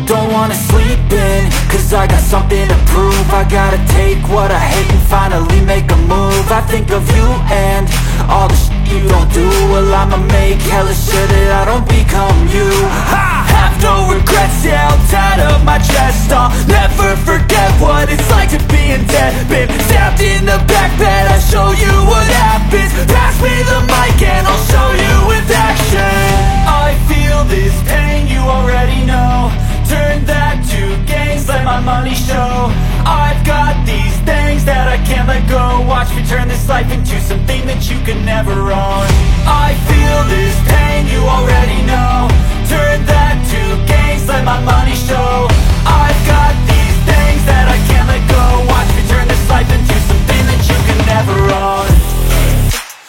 Don't wanna sleep in, cause I got something to prove. I gotta take what I hate and finally make a move. I think of you and all the shit you don't do. Well, I'ma make hella sure that I don't become you. I have no regrets, yeah, I'll tie up my chest. I'll never forget what it's like to be in debt. Been stabbed in the back bed, I'll show you what happens. Pass me the mic and I'll show you with action. I feel this pain, you already know. Turn that to gains, let my money show. I've got these things that I can't let go. Watch me turn this life into something that you can never own. I feel this pain, you already know. Turn that to gains, let my money show. I've got these things that I can't let go. Watch me turn this life into something that you can never own.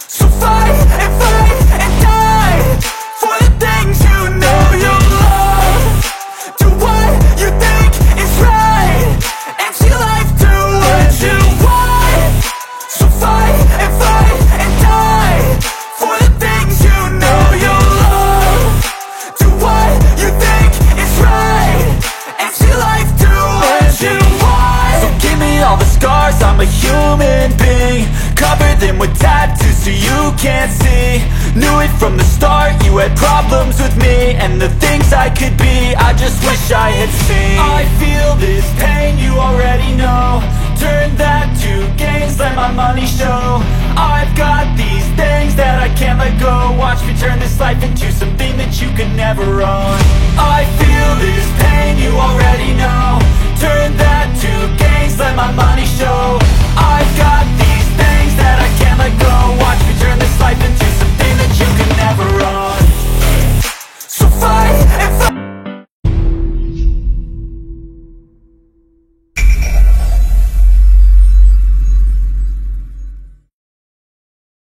So fight and die for the things you know you love. Do what you think is right, and see life do what you want. So fight and die for the things you know you love. Do what you think is right, and see life do what you want. So give me all the scars, I'm a human being. Cover them with tattoos so you can't see. Knew it from the start, you had problems with me and the things I could be, I just wish I had seen. I feel this pain, you already know. Turn that to gains, let my money show. I've got these things that I can't let go. Watch me turn this life into something that you can never own. I feel this pain, you already know. Turn that to gains, let my money show.